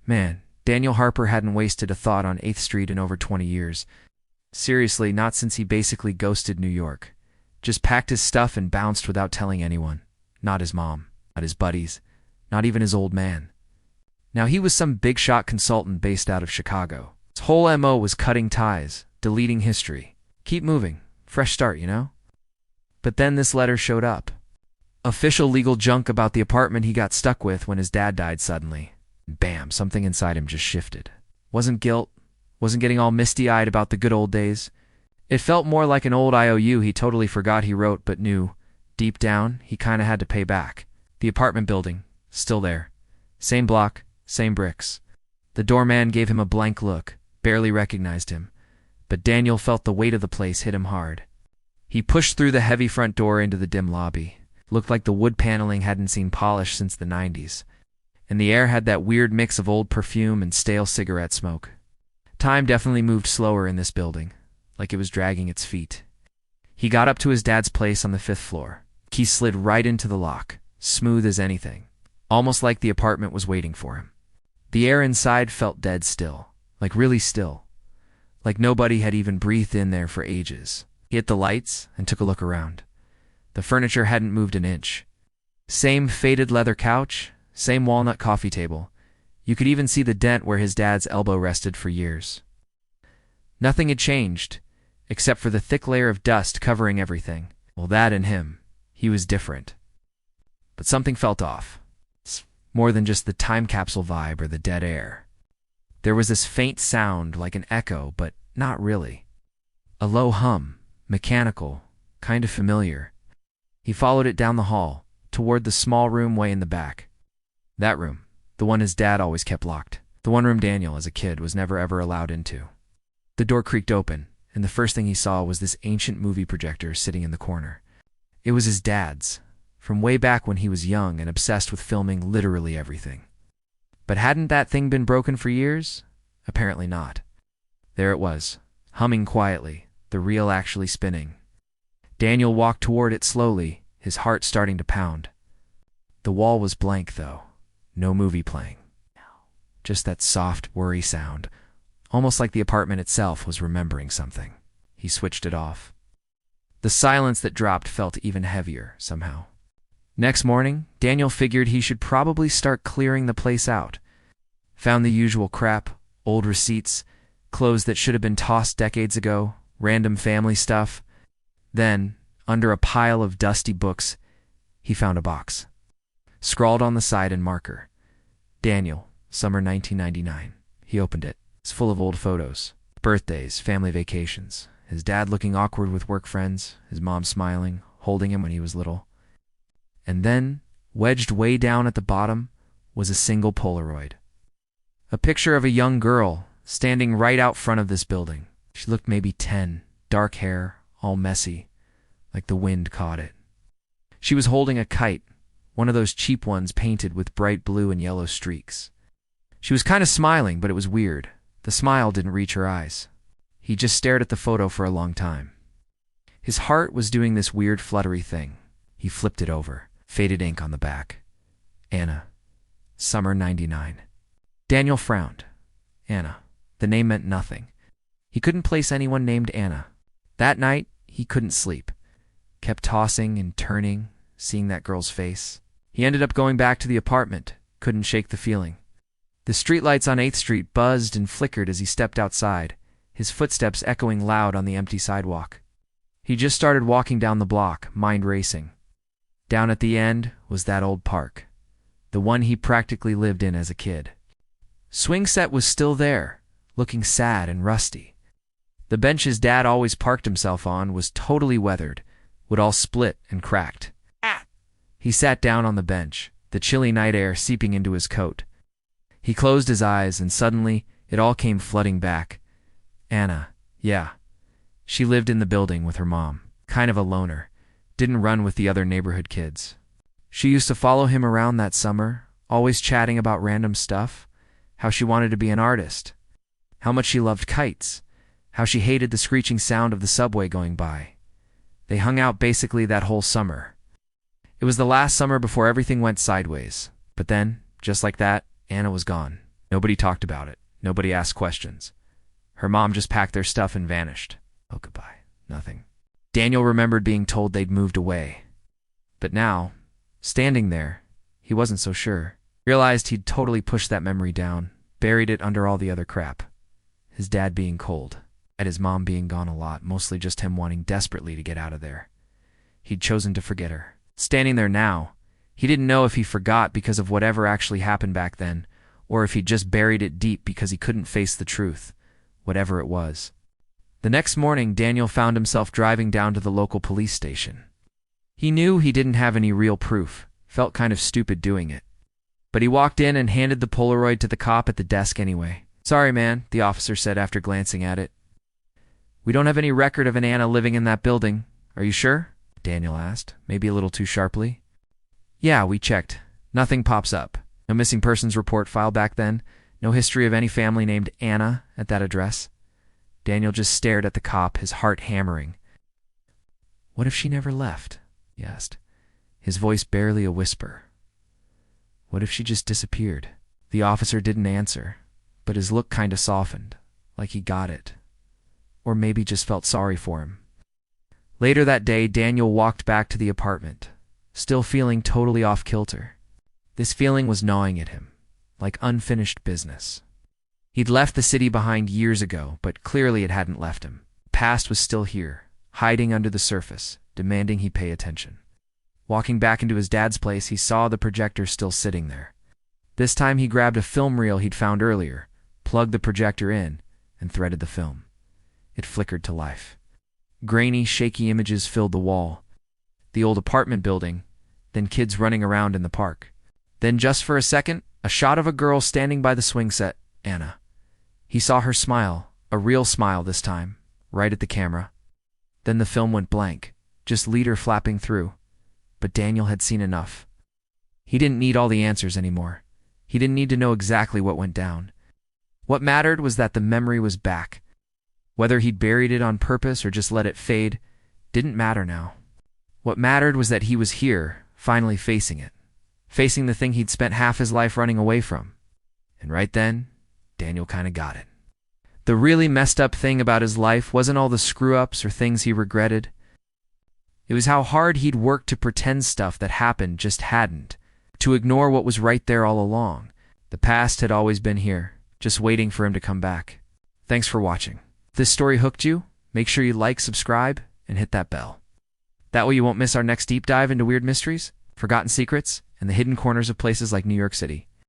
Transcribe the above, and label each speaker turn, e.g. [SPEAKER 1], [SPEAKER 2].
[SPEAKER 1] Man, Daniel Harper hadn't wasted a thought on 8th Street in over 20 years. Seriously, not since he basically ghosted New York. Just packed his stuff and bounced without telling anyone. Not his mom, not his buddies, not even his old man. Now he was some big-shot consultant based out of Chicago. His whole MO was cutting ties, deleting history. Keep moving. Fresh start, you know? But then this letter showed up. Official legal junk about the apartment he got stuck with when his dad died suddenly. Bam, something inside him just shifted. Wasn't guilt, wasn't getting all misty-eyed about the good old days. It felt more like an old IOU he totally forgot he wrote but knew, deep down, he kinda had to pay back. The apartment building, still there. Same block, same bricks. The doorman gave him a blank look, barely recognized him. But Daniel felt the weight of the place hit him hard. He pushed through the heavy front door into the dim lobby. Looked like the wood paneling hadn't seen polish since the 90s. And the air had that weird mix of old perfume and stale cigarette smoke. Time definitely moved slower in this building, like it was dragging its feet. He got up to his dad's place on the 5th floor. Key slid right into the lock, smooth as anything, almost like the apartment was waiting for him. The air inside felt dead still, like really still, like nobody had even breathed in there for ages. He hit the lights and took a look around. The furniture hadn't moved an inch. Same faded leather couch, same walnut coffee table. You could even see the dent where his dad's elbow rested for years. Nothing had changed, except for the thick layer of dust covering everything. Well, that and him. He was different. But something felt off. It's more than just the time capsule vibe or the dead air. There was this faint sound like an echo, but not really. A low hum, mechanical, kind of familiar. He followed it down the hall, toward the small room way in the back. That room, the one his dad always kept locked. The one room Daniel, as a kid, was never ever allowed into. The door creaked open, and the first thing he saw was this ancient movie projector sitting in the corner. It was his dad's, from way back when he was young and obsessed with filming literally everything. But hadn't that thing been broken for years? Apparently not. There it was, humming quietly, the reel actually spinning. Daniel walked toward it slowly, his heart starting to pound. The wall was blank, though. No movie playing. Just that soft, worry sound, almost like the apartment itself was remembering something. He switched it off. The silence that dropped felt even heavier, somehow. Next morning, Daniel figured he should probably start clearing the place out. Found the usual crap, old receipts, clothes that should have been tossed decades ago, random family stuff. Then, under a pile of dusty books, he found a box. Scrawled on the side in marker. Daniel, summer 1999. He opened it. It's full of old photos. Birthdays, family vacations. His dad looking awkward with work friends. His mom smiling, holding him when he was little. And then, wedged way down at the bottom, was a single Polaroid. A picture of a young girl standing right out front of this building. She looked maybe 10, dark hair, all messy, like the wind caught it. She was holding a kite, one of those cheap ones painted with bright blue and yellow streaks. She was kind of smiling, but it was weird. The smile didn't reach her eyes. He just stared at the photo for a long time. His heart was doing this weird fluttery thing. He flipped it over. Faded ink on the back. Anna. Summer 99. Daniel frowned. Anna. The name meant nothing. He couldn't place anyone named Anna. That night, he couldn't sleep. Kept tossing and turning, seeing that girl's face. He ended up going back to the apartment. Couldn't shake the feeling. The streetlights on 8th Street buzzed and flickered as he stepped outside, his footsteps echoing loud on the empty sidewalk. He just started walking down the block, mind racing. Down at the end was that old park, the one he practically lived in as a kid. Swing set was still there, looking sad and rusty. The bench his dad always parked himself on was totally weathered, would all split and cracked. He sat down on the bench, the chilly night air seeping into his coat. He closed his eyes, and suddenly it all came flooding back. Anna, yeah. She lived in the building with her mom, kind of a loner. Didn't run with the other neighborhood kids. She used to follow him around that summer, always chatting about random stuff, how she wanted to be an artist, how much she loved kites, how she hated the screeching sound of the subway going by. They hung out basically that whole summer. It was the last summer before everything went sideways. But then, just like that, Anna was gone. Nobody talked about it. Nobody asked questions. Her mom just packed their stuff and vanished. Oh, goodbye. Nothing. Daniel remembered being told they'd moved away. But now, standing there, he wasn't so sure. Realized he'd totally pushed that memory down, buried it under all the other crap. His dad being cold, and his mom being gone a lot, mostly just him wanting desperately to get out of there. He'd chosen to forget her. Standing there now, he didn't know if he forgot because of whatever actually happened back then, or if he just buried it deep because he couldn't face the truth, whatever it was. The next morning, Daniel found himself driving down to the local police station. He knew he didn't have any real proof, felt kind of stupid doing it. But he walked in and handed the Polaroid to the cop at the desk anyway. "Sorry, man," the officer said after glancing at it. "We don't have any record of an Anna living in that building. Are you sure?" Daniel asked, maybe a little too sharply. "Yeah, we checked. Nothing pops up. No missing persons report filed back then. No history of any family named Anna at that address." Daniel just stared at the cop, his heart hammering. "What if she never left?" he asked, his voice barely a whisper. "What if she just disappeared?" The officer didn't answer, but his look kind of softened, like he got it. Or maybe just felt sorry for him. Later that day, Daniel walked back to the apartment, still feeling totally off kilter. This feeling was gnawing at him, like unfinished business. He'd left the city behind years ago, but clearly it hadn't left him. The past was still here, hiding under the surface, demanding he pay attention. Walking back into his dad's place, he saw the projector still sitting there. This time he grabbed a film reel he'd found earlier, plugged the projector in, and threaded the film. It flickered to life. Grainy, shaky images filled the wall. The old apartment building, then kids running around in the park. Then just for a second, a shot of a girl standing by the swing set, Anna. He saw her smile, a real smile this time, right at the camera. Then the film went blank, just leader flapping through. But Daniel had seen enough. He didn't need all the answers anymore. He didn't need to know exactly what went down. What mattered was that the memory was back. Whether he'd buried it on purpose or just let it fade, didn't matter now. What mattered was that he was here, finally facing it. Facing the thing he'd spent half his life running away from. And right then, Daniel kind of got it. The really messed up thing about his life wasn't all the screw-ups or things he regretted. It was how hard he'd worked to pretend stuff that happened just hadn't, to ignore what was right there all along. The past had always been here, just waiting for him to come back. Thanks for watching. If this story hooked you, make sure you like, subscribe, and hit that bell. That way you won't miss our next deep dive into weird mysteries, forgotten secrets, and the hidden corners of places like New York City.